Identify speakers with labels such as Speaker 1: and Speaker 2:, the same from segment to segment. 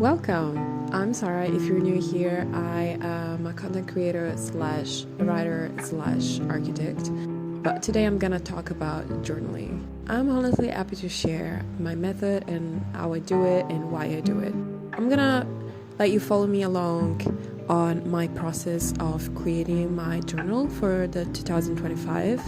Speaker 1: Welcome! I'm Sarah. If you're new here, I am a content creator slash writer slash architect. But today I'm gonna talk about journaling. I'm honestly happy to share my method and how I do it and why I do it. I'm gonna let you follow me along on my process of creating my journal for the 2025.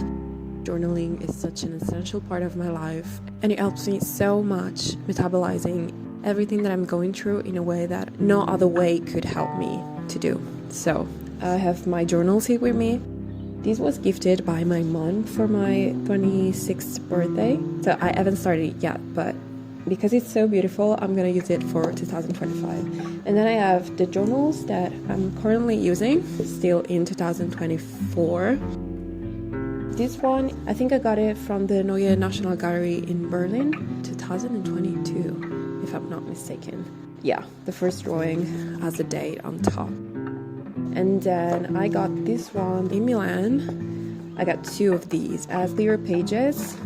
Speaker 1: Journaling is such an essential part of my life, and it helps me so much metabolizing everything that I'm going through in a way that no other way could help me to do. So I have my journals here with me. This was gifted by my mom for my 26th birthday. So I haven't started it yet, but because it's so beautiful, I'm gonna use it for 2025. And then I have the journals that I'm currently using, still in 2024. This one, I think I got it from the Neue National Gallery in Berlin, 2022. If I'm not mistaken. Yeah, the first drawing has a date on top. And then I got this one in Milan. I got two of these as clear pages.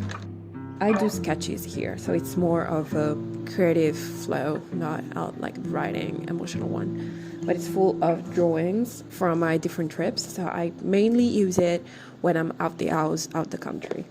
Speaker 1: I do sketches here, so it's more of a creative flow, not like writing emotional one. But it's full of drawings from my different trips, so I mainly use it when I'm out the house, out the country.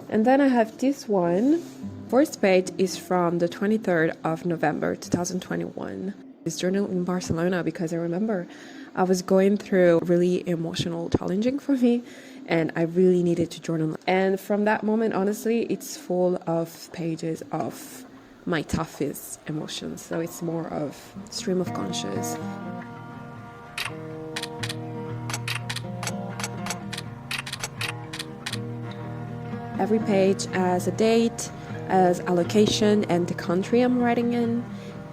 Speaker 1: And then I have this one. First page is from the 23rd of November 2021. This journal in Barcelona because I remember I was going through really emotional challenging for me and I really needed to journal. And from that moment, honestly, it's full of pages of my toughest emotions. So it's more of stream of conscious. Every page has a date, as a location and the country I'm writing in,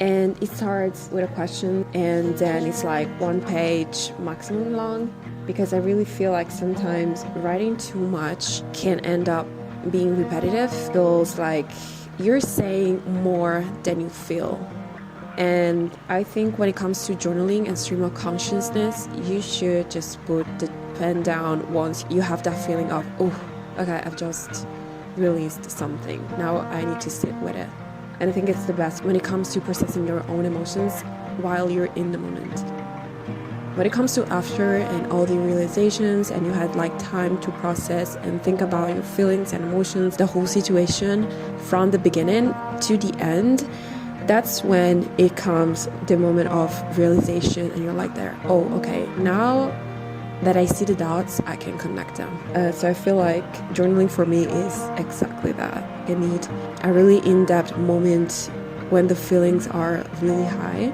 Speaker 1: and it starts with a question and then it's like one page maximum long, because I really feel like sometimes writing too much can end up being repetitive. Feels like you're saying more than you feel. And I think when it comes to journaling and stream of consciousness, you should just put the pen down once you have that feeling of, oh, okay, I've just released something. Now I need to sit with it. And I think it's the best when it comes to processing your own emotions while you're in the moment. When it comes to after and all the realizations and you had like time to process and think about your feelings and emotions, the whole situation from the beginning to the end, that's when it comes the moment of realization and you're like there, oh, okay, now that I see the dots, I can connect them. So I feel like journaling for me is exactly that. I need a really in-depth moment when the feelings are really high.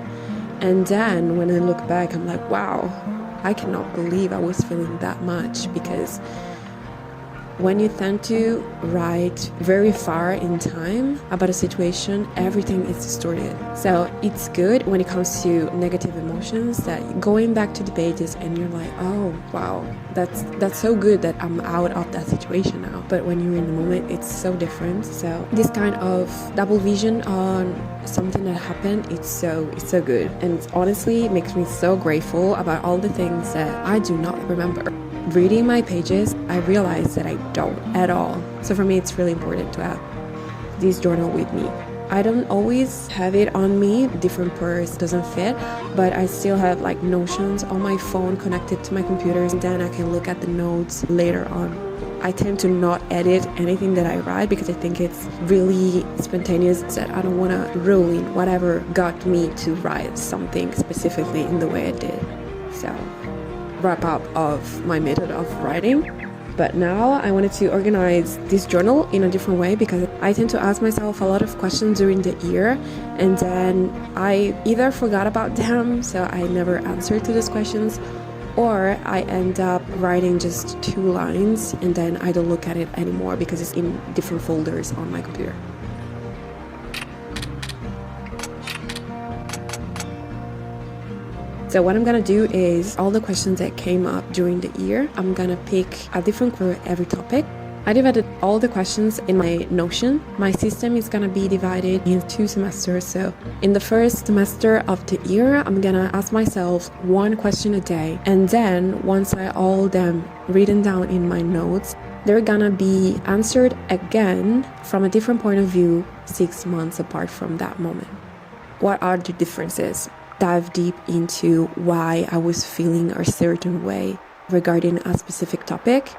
Speaker 1: And then when I look back, I'm like, wow, I cannot believe I was feeling that much, because when you tend to write very far in time about a situation, everything is distorted. So it's good when it comes to negative emotions that going back to the pages and you're like, oh wow, that's so good that I'm out of that situation now. But when you're in the moment, it's so different. So this kind of double vision on something that happened, it's so good. And honestly, it makes me so grateful about all the things that I do not remember. Reading my pages, I realize that I don't at all. So for me, it's really important to have this journal with me. I don't always have it on me, different purse doesn't fit, but I still have like Notions on my phone connected to my computer, and then I can look at the notes later on. I tend to not edit anything that I write because I think it's really spontaneous, that I don't want to ruin whatever got me to write something specifically in the way I did. So wrap up of my method of writing. But now I wanted to organize this journal in a different way, because I tend to ask myself a lot of questions during the year and then I either forgot about them, so I never answered to those questions, or I end up writing just 2 lines and then I don't look at it anymore because it's in different folders on my computer. So what I'm gonna do is all the questions that came up during the year, I'm gonna pick a different for every topic. I divided all the questions in my Notion. My system is gonna be divided in 2 semesters. So in the first semester of the year, I'm gonna ask myself 1 question a day. And then once I all them written down in my notes, they're gonna be answered again from a different point of view 6 months apart from that moment. what are the differences, dive deep into why I was feeling a certain way regarding a specific topic.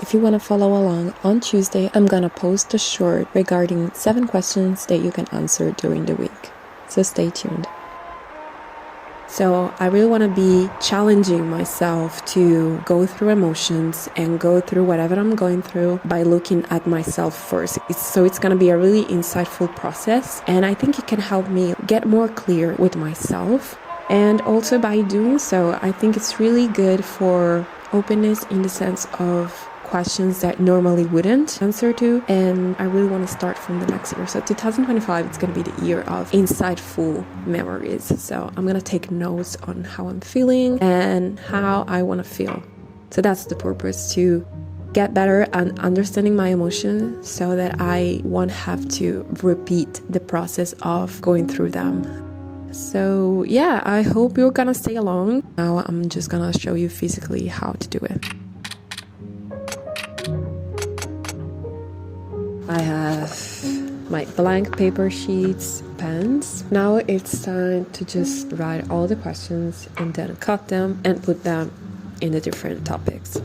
Speaker 1: If you want to follow along, on Tuesday, I'm gonna post a short regarding 7 questions that you can answer during the week. So stay tuned. So I really want to be challenging myself to go through emotions and go through whatever I'm going through by looking at myself first. So it's going to be a really insightful process, and I think it can help me get more clear with myself. And also by doing so, I think it's really good for openness in the sense of questions that normally wouldn't answer to, and I really want to start from the next year. So 2025, it's going to be the year of insightful memories. So I'm going to take notes on how I'm feeling and how I want to feel. So that's the purpose, to get better at understanding my emotions so that I won't have to repeat the process of going through them. So yeah, I hope you're gonna stay along. Now I'm just gonna show you physically how to do it. I have my blank paper sheets, pens. Now it's time to just write all the questions and then cut them and put them in the different topics.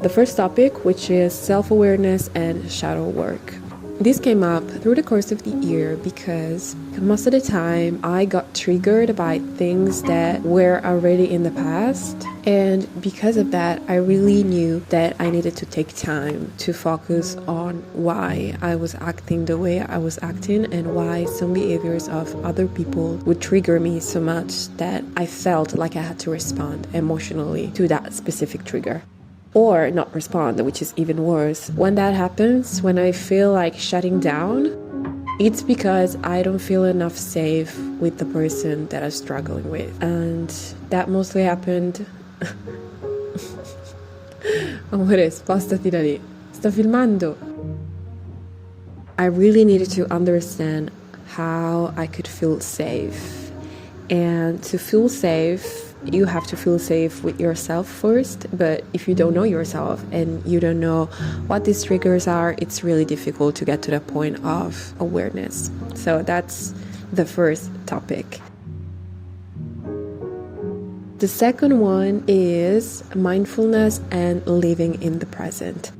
Speaker 1: The first topic, which is self-awareness and shadow work. This came up through the course of the year because most of the time I got triggered by things that were already in the past, and because of that I really knew that I needed to take time to focus on why I was acting the way I was acting and why some behaviors of other people would trigger me so much that I felt like I had to respond emotionally to that specific trigger. Or not respond, which is even worse. When that happens, when I feel like shutting down, it's because I don't feel enough safe with the person that I'm struggling with. And that mostly happened... Amore, spostati da lì. Sto filmando. I really needed to understand how I could feel safe. And to feel safe, you have to feel safe with yourself first, but if you don't know yourself and you don't know what these triggers are, it's really difficult to get to the point of awareness. So that's the first topic. The second one is mindfulness and living in the present.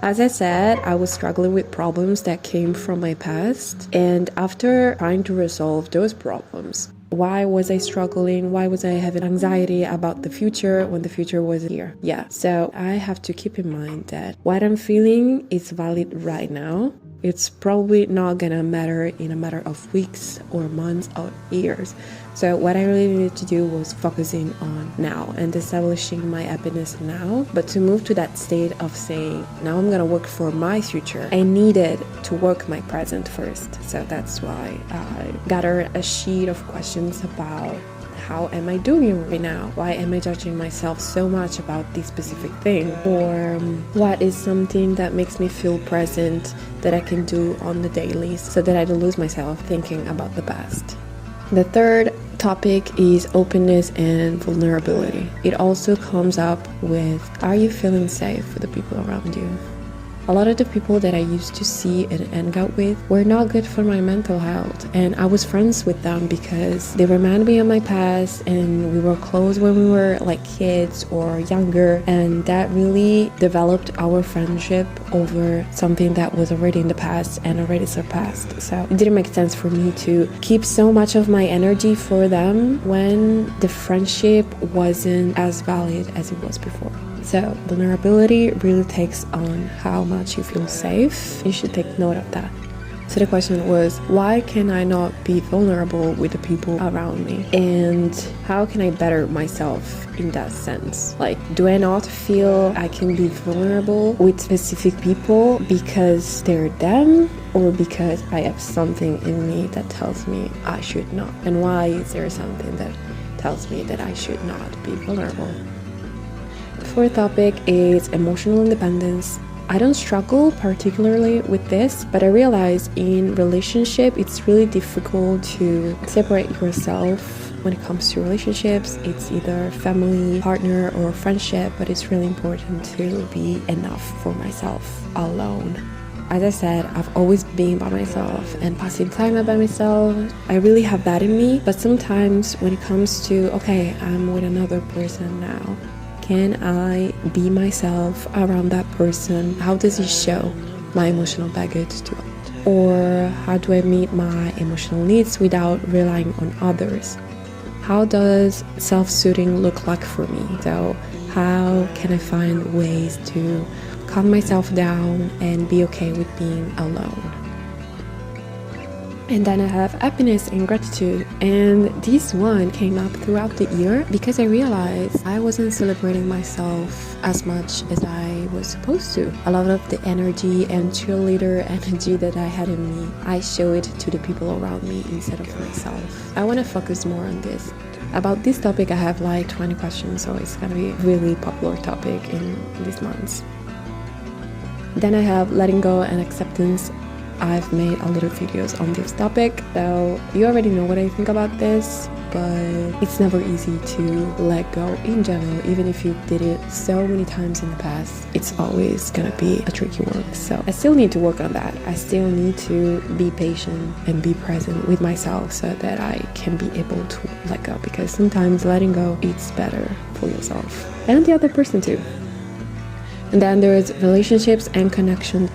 Speaker 1: As I said, I was struggling with problems that came from my past, and after trying to resolve those problems, why was I struggling? Why was I having anxiety about the future when the future wasn't here? Yeah, so I have to keep in mind that what I'm feeling is valid right now. It's probably not gonna matter in a matter of weeks or months or years. So what I really needed to do was focusing on now and establishing my happiness now. But to move to that state of saying, now I'm gonna work for my future, I needed to work my present first. So that's why I gathered a sheet of questions about how am I doing right now? Why am I judging myself so much about this specific thing? Or what is something that makes me feel present that I can do on the daily so that I don't lose myself thinking about the past? The third topic is openness and vulnerability. It also comes up with, are you feeling safe with the people around you? A lot of the people that I used to see and hang out with were not good for my mental health, and I was friends with them because they reminded me of my past and we were close when we were like kids or younger, and that really developed our friendship over something that was already in the past and already surpassed. So it didn't make sense for me to keep so much of my energy for them when the friendship wasn't as valid as it was before. So vulnerability really takes on how much you feel safe. You should take note of that. So the question was, why can I not be vulnerable with the people around me? And how can I better myself in that sense? Like, do I not feel I can be vulnerable with specific people because they're them, or because I have something in me that tells me I should not? And why is there something that tells me that I should not be vulnerable? The fourth topic is emotional independence. I don't struggle particularly with this, but I realize in relationship it's really difficult to separate yourself. When it comes to relationships, it's either family, partner, or friendship, but it's really important to be enough for myself alone. As I said, I've always been by myself and passing time by myself. I really have that in me. But sometimes when it comes to, okay, I'm with another person now, can I be myself around that person? How does it show my emotional baggage to it? Or how do I meet my emotional needs without relying on others? How does self-soothing look like for me? So how can I find ways to calm myself down and be okay with being alone? And then I have happiness and gratitude. And this one came up throughout the year because I realized I wasn't celebrating myself as much as I was supposed to. A lot of the energy and cheerleader energy that I had in me, I show it to the people around me instead of myself. I want to focus more on this. About this topic, I have like 20 questions, so it's gonna be a really popular topic in these months. Then I have letting go and acceptance. I've made a lot of videos on this topic, so you already know what I think about this, but it's never easy to let go in general. Even if you did it so many times in the past, it's always gonna be a tricky one. So I still need to work on that. I still need to be patient and be present with myself so that I can be able to let go, because sometimes letting go is better for yourself and the other person too. And then there's relationships and connection.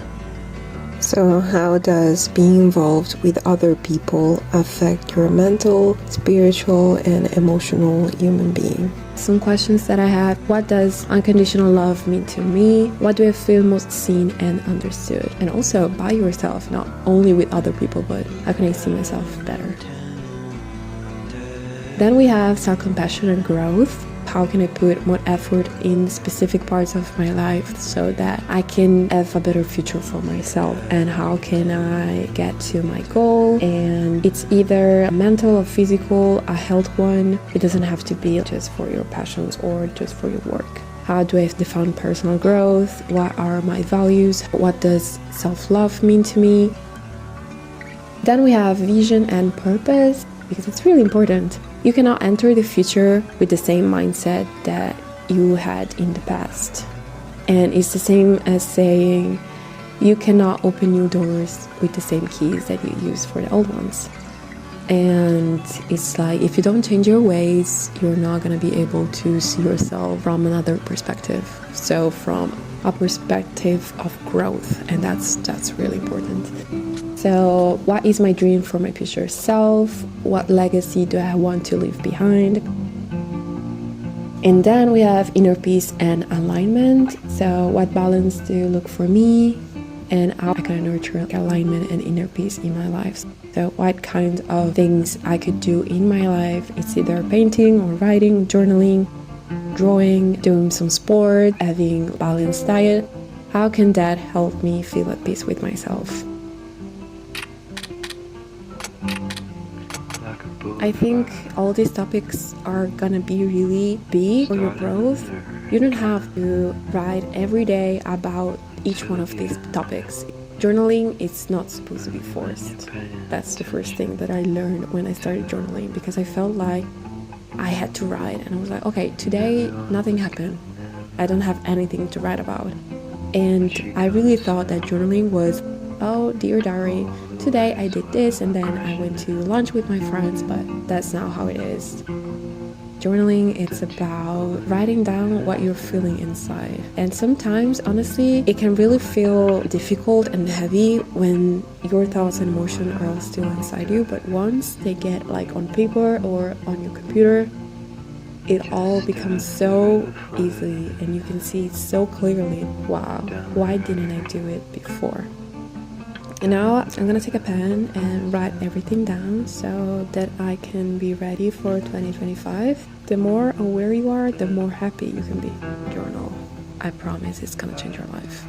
Speaker 2: So how does being involved with other people affect your mental, spiritual, and emotional human being?
Speaker 1: Some questions that I had: what does unconditional love mean to me? What do I feel most seen and understood? And also by yourself, not only with other people, but how can I see myself better? Then we have self-compassion and growth. How can I put more effort in specific parts of my life so that I can have a better future for myself? And how can I get to my goal? And it's either mental or physical, a health one. It doesn't have to be just for your passions or just for your work. How do I define personal growth? What are my values? What does self-love mean to me? Then we have vision and purpose, because it's really important. You cannot enter the future with the same mindset that you had in the past. And it's the same as saying you cannot open new doors with the same keys that you used for the old ones. And it's like, if you don't change your ways, you're not going to be able to see yourself from another perspective. So from a perspective of growth, and that's really important. So what is my dream for my future self? What legacy do I want to leave behind? And then we have inner peace and alignment. So what balance do you look for me? And how I can nurture alignment and inner peace in my life. So what kind of things I could do in my life? It's either painting or writing, journaling, drawing, doing some sport, having a balanced diet. How can that help me feel at peace with myself? I think all these topics are gonna be really big for your growth. You don't have to write every day about each one of these topics. Journaling is not supposed to be forced. That's the first thing that I learned when I started journaling, because I felt like I had to write, and I was like, okay, today nothing happened. I don't have anything to write about. And I really thought that journaling was, oh, dear diary, today I did this and then I went to lunch with my friends, but that's not how it is. Journaling, it's about writing down what you're feeling inside. And sometimes, honestly, it can really feel difficult and heavy when your thoughts and emotions are all still inside you, but once they get like on paper or on your computer, it all becomes so easily and you can see it so clearly. Wow, why didn't I do it before? And now I'm gonna take a pen and write everything down so that I can be ready for 2025. The more aware you are, the more happy you can be. Journal. I promise it's gonna change your life.